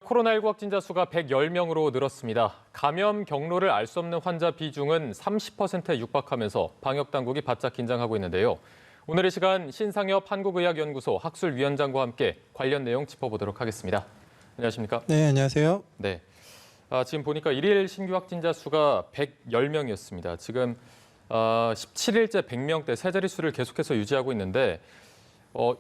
코로나19 확진자 수가 110명으로 늘었습니다. 감염 경로를 알 수 없는 환자 비중은 30%에 육박하면서 방역당국이 바짝 긴장하고 있는데요. 오늘 이 시간 신상엽 한국의학연구소 학술위원장과 함께 관련 내용 짚어보도록 하겠습니다. 안녕하십니까? 네, 안녕하세요. 네. 지금 보니까 일일 신규 확진자 수가 110명이었습니다. 지금 17일째 100명대 세 자릿수를 계속해서 유지하고 있는데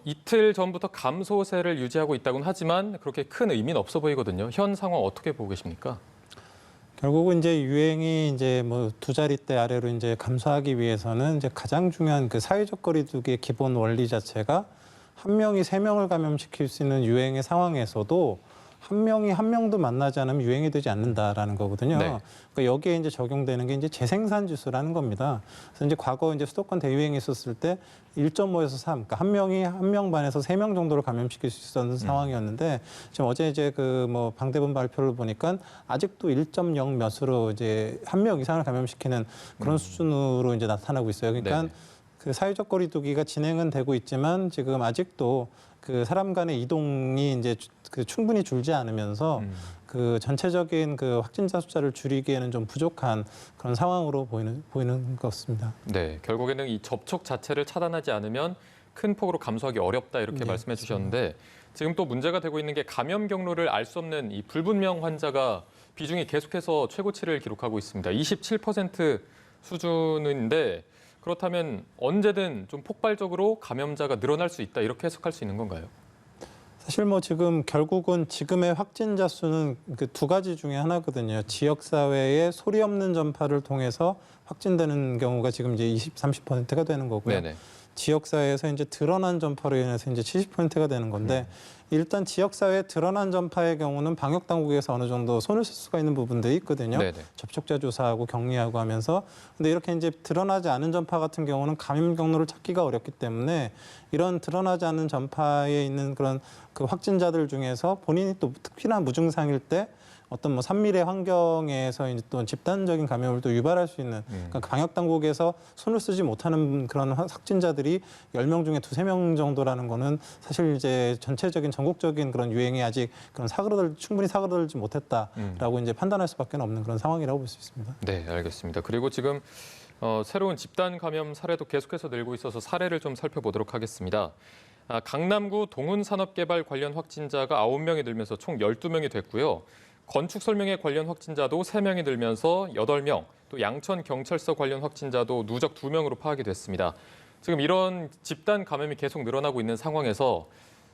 이틀 전부터 감소세를 유지하고 있다고는 하지만 그렇게 큰 의미는 없어 보이거든요. 현 상황 어떻게 보고 계십니까? 결국은 이제 유행이 이제 뭐 두 자릿대 아래로 이제 감소하기 위해서는 이제 가장 중요한 그 사회적 거리두기의 기본 원리 자체가 한 명이 세 명을 감염시킬 수 있는 유행의 상황에서도 한 명이 한 명도 만나지 않으면 유행이 되지 않는다라는 거거든요. 네. 그러니까 여기에 이제 적용되는 게 이제 재생산 지수라는 겁니다. 그래서 이제 과거 이제 수도권 대유행이 있었을 때 1.5에서 3, 그러니까 한 명이 한 명 반에서 세 명 정도를 감염시킬 수 있었던 상황이었는데 지금 어제 이제 그 뭐 방대본 발표를 보니까 아직도 1.0 몇으로 이제 한 명 이상을 감염시키는 그런 수준으로 이제 나타나고 있어요. 그러니까 네. 그 사회적 거리두기가 진행은 되고 있지만 지금 아직도 그 사람 간의 이동이 이제 그 충분히 줄지 않으면서 그 전체적인 그 확진자 숫자를 줄이기에는 좀 부족한 그런 상황으로 보이는 것 같습니다. 네, 결국에는 이 접촉 자체를 차단하지 않으면 큰 폭으로 감소하기 어렵다 이렇게 네, 말씀해 주셨는데 지금 또 문제가 되고 있는 게 감염 경로를 알 수 없는 이 불분명 환자가 비중이 계속해서 최고치를 기록하고 있습니다. 27% 수준인데 그렇다면 언제든 좀 폭발적으로 감염자가 늘어날 수 있다 이렇게 해석할 수 있는 건가요? 사실 뭐 지금 결국은 지금의 확진자 수는 그 두 가지 중에 하나거든요. 지역 사회의 소리 없는 전파를 통해서 확진되는 경우가 지금 이제 20, 30%가 되는 거고요. 네네. 지역 사회에서 이제 드러난 전파로 인해서 이제 70%가 되는 건데 일단 지역 사회에 드러난 전파의 경우는 방역 당국에서 어느 정도 손을 쓸 수가 있는 부분들이 있거든요. 네네. 접촉자 조사하고 격리하고 하면서 근데 이렇게 이제 드러나지 않은 전파 같은 경우는 감염 경로를 찾기가 어렵기 때문에 이런 드러나지 않은 전파에 있는 그런 그 확진자들 중에서 본인이 또 특히나 무증상일 때 어떤 뭐 산밀의 환경에서 이제 또 집단적인 감염을 또 유발할 수 있는 그러니까 방역 당국에서 손을 쓰지 못하는 그런 확진자들이 10명 중에 두세 명 정도라는 거는 사실 이제 전체적인 전국적인 그런 유행이 아직 그런 충분히 사그러들지 못했다라고 이제 판단할 수밖에 없는 그런 상황이라고 볼 수 있습니다. 네, 알겠습니다. 그리고 지금 새로운 집단 감염 사례도 계속해서 늘고 있어서 사례를 좀 살펴보도록 하겠습니다. 강남구 동훈산업개발 관련 확진자가 9명이 늘면서 총 12명이 됐고요. 건축설명회 관련 확진자도 3명이 늘면서 8명, 또 양천경찰서 관련 확진자도 누적 2명으로 파악이 됐습니다. 지금 이런 집단 감염이 계속 늘어나고 있는 상황에서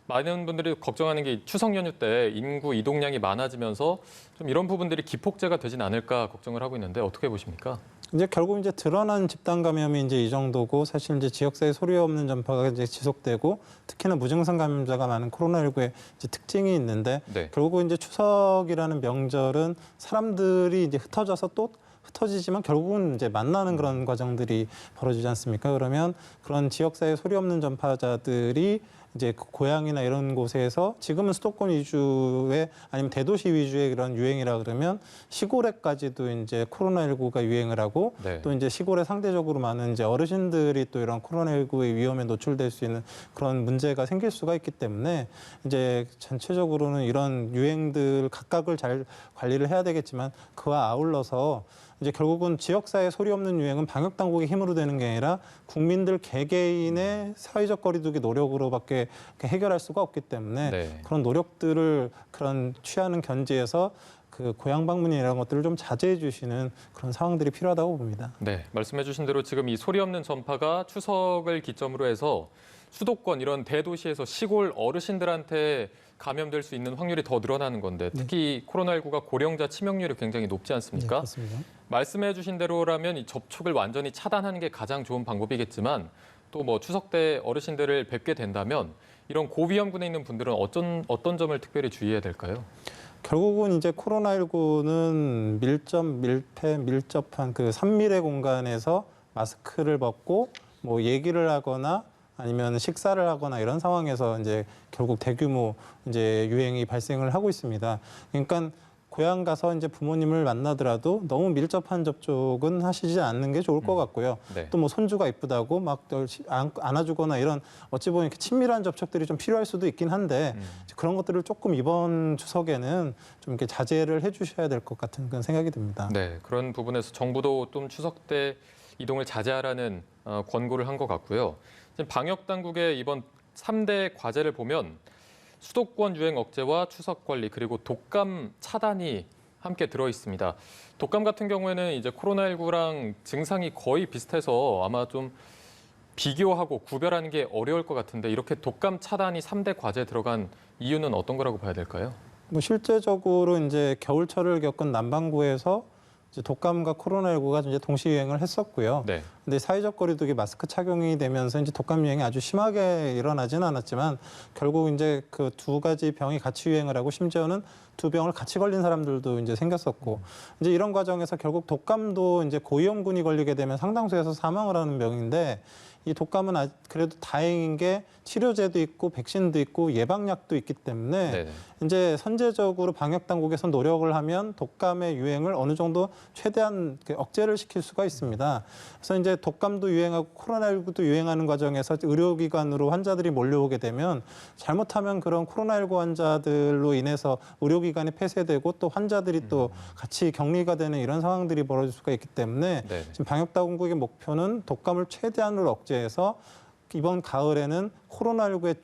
많은 분들이 걱정하는 게 추석 연휴 때 인구 이동량이 많아지면서 좀 이런 부분들이 기폭제가 되진 않을까 걱정을 하고 있는데 어떻게 보십니까? 이제 결국 이제 드러난 집단 감염이 이제 이 정도고 사실 이제 지역사회 소리 없는 전파가 이제 지속되고 특히나 무증상 감염자가 많은 코로나19의 이제 특징이 있는데 네. 결국 이제 추석이라는 명절은 사람들이 이제 흩어져서 또 흩어지지만 결국은 이제 만나는 그런 과정들이 벌어지지 않습니까? 그러면 그런 지역사회 소리 없는 전파자들이 이제 고향이나 이런 곳에서 지금은 수도권 위주의 아니면 대도시 위주의 그런 유행이라 그러면 시골에까지도 이제 코로나19가 유행을 하고 네. 또 이제 시골에 상대적으로 많은 이제 어르신들이 또 이런 코로나19의 위험에 노출될 수 있는 그런 문제가 생길 수가 있기 때문에 이제 전체적으로는 이런 유행들 각각을 잘 관리를 해야 되겠지만 그와 아울러서 이제 결국은 지역사회 소리 없는 유행은 방역 당국의 힘으로 되는 게 아니라 국민들 개개인의 사회적 거리두기 노력으로밖에 해결할 수가 없기 때문에 네. 그런 노력들을 그런 취하는 견지에서 그 고향 방문이나 이런 것들을 좀 자제해 주시는 그런 상황들이 필요하다고 봅니다. 네, 말씀해 주신 대로 지금 이 소리 없는 전파가 추석을 기점으로 해서 수도권 이런 대도시에서 시골 어르신들한테 감염될 수 있는 확률이 더 늘어나는 건데 특히 코로나19가 고령자 치명률이 굉장히 높지 네, 않습니까? 그렇습니다. 말씀해 주신 대로라면 이 접촉을 완전히 차단하는 게 가장 좋은 방법이겠지만 또 뭐 추석 때 어르신들을 뵙게 된다면 이런 고위험군에 있는 분들은 어떤 점을 특별히 주의해야 될까요? 결국은 이제 코로나19는 밀접한 그 산밀의 공간에서 마스크를 벗고 뭐 얘기를 하거나 아니면 식사를 하거나 이런 상황에서 이제 결국 대규모 이제 유행이 발생을 하고 있습니다. 그러니까 고향 가서 이제 부모님을 만나더라도 너무 밀접한 접촉은 하시지 않는 게 좋을 것 같고요. 네. 또 뭐 손주가 이쁘다고 막 안아주거나 이런 어찌 보면 이렇게 친밀한 접촉들이 좀 필요할 수도 있긴 한데 그런 것들을 조금 이번 추석에는 좀 이렇게 자제를 해주셔야 될 것 같은 그런 생각이 듭니다. 네, 그런 부분에서 정부도 좀 추석 때 이동을 자제하라는 권고를 한 것 같고요. 지금 방역 당국의 이번 3대 과제를 보면 수도권 유행 억제와 추석 관리 그리고 독감 차단이 함께 들어 있습니다. 독감 같은 경우에는 이제 코로나19랑 증상이 거의 비슷해서 아마 좀 비교하고 구별하는 게 어려울 것 같은데 이렇게 독감 차단이 3대 과제에 들어간 이유는 어떤 거라고 봐야 될까요? 뭐 실제적으로 이제 겨울철을 겪은 남반구에서 이제 독감과 코로나19가 이제 동시 유행을 했었고요. 네. 근데 사회적 거리두기 마스크 착용이 되면서 이제 독감 유행이 아주 심하게 일어나지는 않았지만 결국 이제 그 두 가지 병이 같이 유행을 하고 심지어는 두 병을 같이 걸린 사람들도 이제 생겼었고 이제 이런 과정에서 결국 독감도 이제 고위험군이 걸리게 되면 상당수에서 사망을 하는 병인데 이 독감은 그래도 다행인 게 치료제도 있고 백신도 있고 예방약도 있기 때문에 네네. 이제 선제적으로 방역 당국에서 노력을 하면 독감의 유행을 어느 정도 최대한 억제를 시킬 수가 있습니다. 그래서 이제 독감도 유행하고 코로나19도 유행하는 과정에서 의료기관으로 환자들이 몰려오게 되면 잘못하면 그런 코로나19 환자들로 인해서 의료기관이 폐쇄되고 또 환자들이 또 같이 격리가 되는 이런 상황들이 벌어질 수가 있기 때문에 네네. 지금 방역 당국의 목표는 독감을 최대한으로 억제해서 이번 가을에는 코로나19의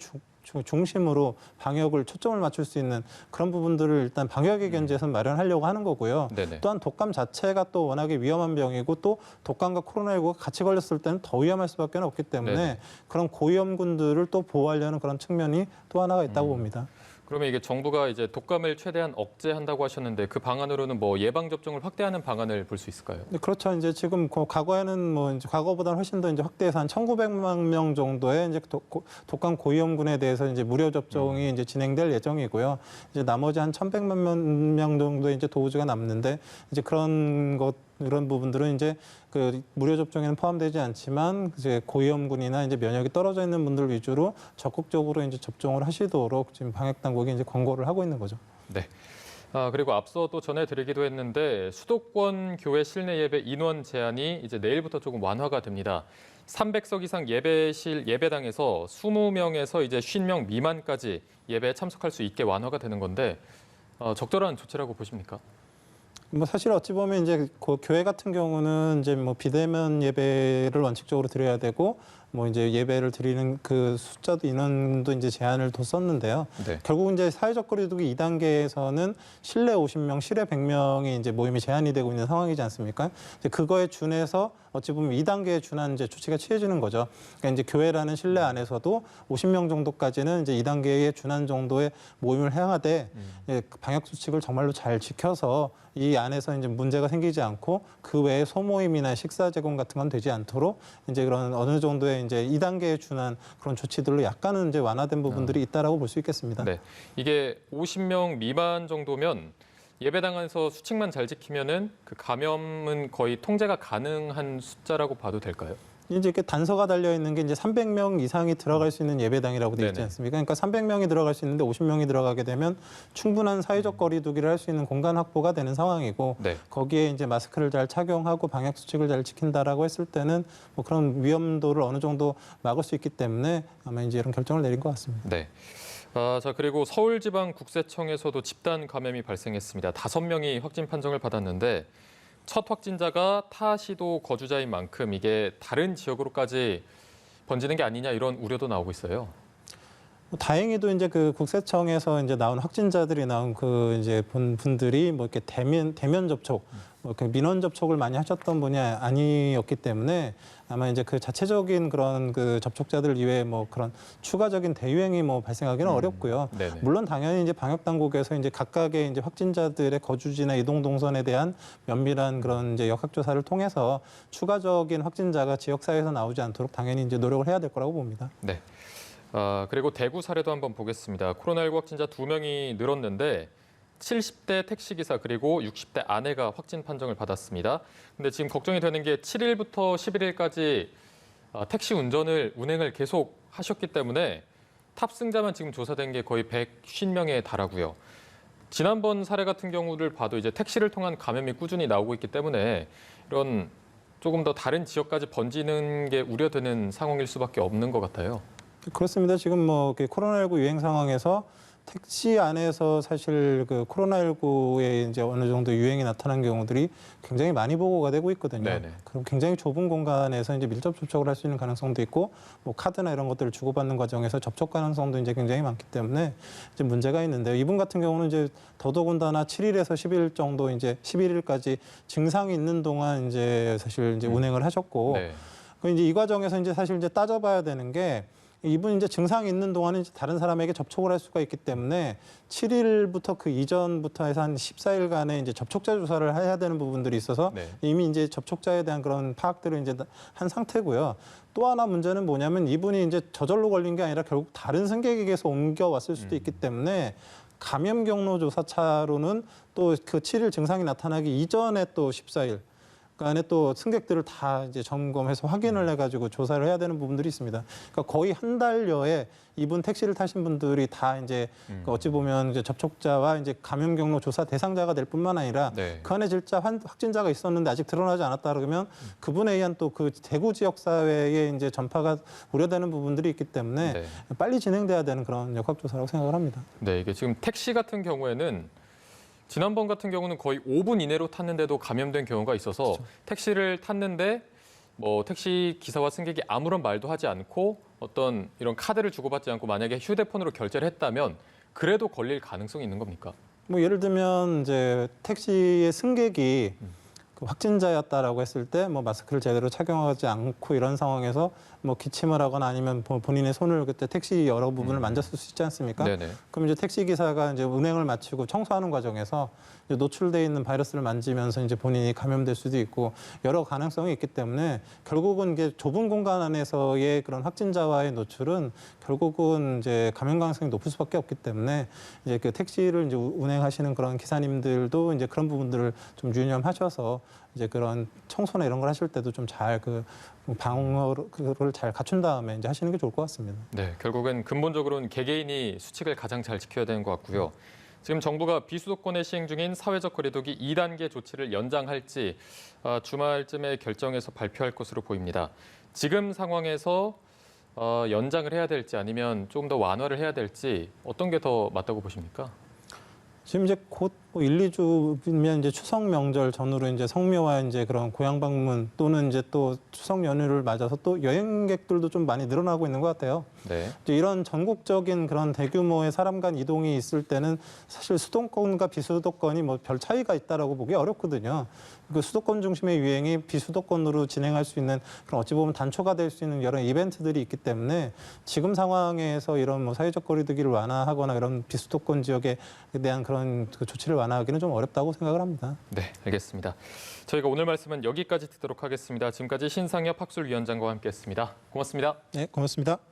중심으로 방역을 초점을 맞출 수 있는 그런 부분들을 일단 방역의 견제에서 마련하려고 하는 거고요. 네네. 또한 독감 자체가 또 워낙에 위험한 병이고 또 독감과 코로나19가 같이 걸렸을 때는 더 위험할 수밖에 없기 때문에 네네. 그런 고위험군들을 또 보호하려는 그런 측면이 또 하나가 있다고 봅니다. 그러면 이게 정부가 이제 독감을 최대한 억제한다고 하셨는데 그 방안으로는 뭐 예방 접종을 확대하는 방안을 볼 수 있을까요? 네, 그렇죠. 이제 지금 과거에는 뭐 이제 과거보다는 훨씬 더 이제 확대해서 한 1,900만 명 정도의 이제 독감 고위험군에 대해서 이제 무료 접종이 이제 진행될 예정이고요. 이제 나머지 한 1,100만 명 정도의 이제 도주가 남는데 이제 이런 부분들은 이제 그 무료 접종에는 포함되지 않지만 이제 고위험군이나 이제 면역이 떨어져 있는 분들 위주로 적극적으로 이제 접종을 하시도록 지금 방역 당국이 이제 권고를 하고 있는 거죠. 네. 그리고 앞서 또 전해드리기도 했는데 수도권 교회 실내 예배 인원 제한이 이제 내일부터 조금 완화가 됩니다. 300석 이상 예배당에서 20명에서 이제 50명 미만까지 예배에 참석할 수 있게 완화가 되는 건데 적절한 조치라고 보십니까? 뭐 사실 어찌 보면 이제 그 교회 같은 경우는 이제 뭐 비대면 예배를 원칙적으로 드려야 되고 뭐 이제 예배를 드리는 그 숫자도 인원도 이제 제한을 뒀었는데요. 네. 결국 이제 사회적 거리두기 2단계에서는 실내 50명, 실외 100명이 이제 모임이 제한이 되고 있는 상황이지 않습니까? 이제 그거에 준해서 어찌 보면 2단계에 준한 이제 조치가 취해지는 거죠. 그러니까 이제 교회라는 실내 안에서도 50명 정도까지는 이제 2단계에 준한 정도의 모임을 행하되 방역 수칙을 정말로 잘 지켜서 이 안에서 이제 문제가 생기지 않고 그 외에 소모임이나 식사 제공 같은 건 되지 않도록 이제 그런 어느 정도의 이제 2단계에 준한 그런 조치들로 약간은 이제 완화된 부분들이 있다라고 볼 수 있겠습니다. 네. 이게 50명 미만 정도면 예배당 안에서 수칙만 잘 지키면은 그 감염은 거의 통제가 가능한 숫자라고 봐도 될까요? 이제 이렇게 단서가 달려 있는 게 이제 300명 이상이 들어갈 수 있는 예배당이라고 되어 있지 네네. 않습니까? 그러니까 300명이 들어갈 수 있는데 50명이 들어가게 되면 충분한 사회적 거리두기를 할 수 있는 공간 확보가 되는 상황이고 네. 거기에 이제 마스크를 잘 착용하고 방역 수칙을 잘 지킨다라고 했을 때는 뭐 그런 위험도를 어느 정도 막을 수 있기 때문에 아마 이제 이런 결정을 내린 것 같습니다. 네. 자, 그리고 서울지방국세청에서도 집단 감염이 발생했습니다. 5명이 확진 판정을 받았는데 첫 확진자가 타 시도 거주자인 만큼 이게 다른 지역으로까지 번지는 게 아니냐 이런 우려도 나오고 있어요. 다행히도 이제 그 국세청에서 이제 나온 확진자들이 나온 그 이제 분들이 뭐 이렇게 대면 접촉, 뭐 그 민원 접촉을 많이 하셨던 분이 아니었기 때문에 아마 이제 그 자체적인 그런 그 접촉자들 이외에 뭐 그런 추가적인 대유행이 뭐 발생하기는 어렵고요. 네네. 물론 당연히 이제 방역 당국에서 이제 각각의 이제 확진자들의 거주지나 이동 동선에 대한 면밀한 그런 이제 역학조사를 통해서 추가적인 확진자가 지역 사회에서 나오지 않도록 당연히 이제 노력을 해야 될 거라고 봅니다. 네. 그리고 대구 사례도 한번 보겠습니다. 코로나19 확진자 2명이 늘었는데 70대 택시기사 그리고 60대 아내가 확진 판정을 받았습니다. 근데 지금 걱정이 되는 게 7일부터 11일까지 택시 운행을 계속 하셨기 때문에 탑승자만 지금 조사된 게 거의 150명에 달하고요. 지난번 사례 같은 경우를 봐도 이제 택시를 통한 감염이 꾸준히 나오고 있기 때문에 이런 조금 더 다른 지역까지 번지는 게 우려되는 상황일 수밖에 없는 것 같아요. 그렇습니다. 지금 뭐 코로나19 유행 상황에서 택시 안에서 사실 그 코로나19의 이제 어느 정도 유행이 나타난 경우들이 굉장히 많이 보고가 되고 있거든요. 네네. 그럼 굉장히 좁은 공간에서 이제 밀접 접촉을 할 수 있는 가능성도 있고, 뭐 카드나 이런 것들을 주고받는 과정에서 접촉 가능성도 이제 굉장히 많기 때문에 이제 문제가 있는데요. 이분 같은 경우는 이제 더더군다나 7일에서 10일 정도 이제 11일까지 증상이 있는 동안 이제 사실 이제 운행을 하셨고, 네. 그 이제 이 과정에서 이제 사실 이제 따져봐야 되는 게 이분 이제 증상이 있는 동안은 이제 다른 사람에게 접촉을 할 수가 있기 때문에 7일부터 그 이전부터 해서 한 14일간의 이제 접촉자 조사를 해야 되는 부분들이 있어서 네. 이미 이제 접촉자에 대한 그런 파악들을 이제 한 상태고요. 또 하나 문제는 뭐냐면 이분이 이제 저절로 걸린 게 아니라 결국 다른 승객에게서 옮겨왔을 수도 있기 때문에 감염 경로 조사차로는 또 그 7일 증상이 나타나기 이전에 또 14일 안에 또 승객들을 다 이제 점검해서 확인을 해가지고 조사를 해야 되는 부분들이 있습니다. 그러니까 거의 한 달여에 이분 택시를 타신 분들이 다 이제 그 어찌 보면 이제 접촉자와 이제 감염 경로 조사 대상자가 될 뿐만 아니라 네. 그 안에 진짜 확진자가 있었는데 아직 드러나지 않았다 그러면 그분에 의한 또 그 대구 지역 사회에 이제 전파가 우려되는 부분들이 있기 때문에 네. 빨리 진행돼야 되는 그런 역학조사라고 생각을 합니다. 네, 이게 지금 택시 같은 경우에는 지난번 같은 경우는 거의 5분 이내로 탔는데도 감염된 경우가 있어서 그렇죠. 택시를 탔는데 뭐 택시 기사와 승객이 아무런 말도 하지 않고 어떤 이런 카드를 주고받지 않고 만약에 휴대폰으로 결제를 했다면 그래도 걸릴 가능성이 있는 겁니까? 뭐 예를 들면 이제 택시의 승객이 그 확진자였다라고 했을 때 뭐 마스크를 제대로 착용하지 않고 이런 상황에서 뭐 기침을 하거나 아니면 본인의 손을 그때 택시 여러 부분을 만졌을 수 있지 않습니까? 네네. 그럼 이제 택시 기사가 이제 운행을 마치고 청소하는 과정에서 이제 노출돼 있는 바이러스를 만지면서 이제 본인이 감염될 수도 있고 여러 가능성이 있기 때문에 결국은 이게 좁은 공간 안에서의 그런 확진자와의 노출은 결국은 이제 감염 가능성이 높을 수밖에 없기 때문에 이제 그 택시를 이제 운행하시는 그런 기사님들도 이제 그런 부분들을 좀 유념하셔서 이제 그런 청소나 이런 걸 하실 때도 좀 잘 그 방어를 잘 갖춘 다음에 이제 하시는 게 좋을 것 같습니다. 네, 결국엔 근본적으로는 개개인이 수칙을 가장 잘 지켜야 되는 것 같고요. 지금 정부가 비수도권에 시행 중인 사회적 거리두기 2단계 조치를 연장할지 주말쯤에 결정해서 발표할 것으로 보입니다. 지금 상황에서 연장을 해야 될지 아니면 조금 더 완화를 해야 될지 어떤 게 더 맞다고 보십니까? 지금 이제 곧 1, 2주면 이제 추석 명절 전후로 이제 성묘와 이제 그런 고향 방문 또는 이제 또 추석 연휴를 맞아서 또 여행객들도 좀 많이 늘어나고 있는 것 같아요. 네. 이제 이런 전국적인 그런 대규모의 사람 간 이동이 있을 때는 사실 수도권과 비수도권이 뭐 별 차이가 있다라고 보기 어렵거든요. 그 수도권 중심의 유행이 비수도권으로 진행할 수 있는 그런 어찌 보면 단초가 될 수 있는 여러 이벤트들이 있기 때문에 지금 상황에서 이런 뭐 사회적 거리두기를 완화하거나 이런 비수도권 지역에 대한 그런 그 조치를 완화하기는 좀 어렵다고 생각을 합니다. 네, 알겠습니다. 저희가 오늘 말씀은 여기까지 듣도록 하겠습니다. 지금까지 신상엽 학술위원장과 함께했습니다. 고맙습니다. 네, 고맙습니다.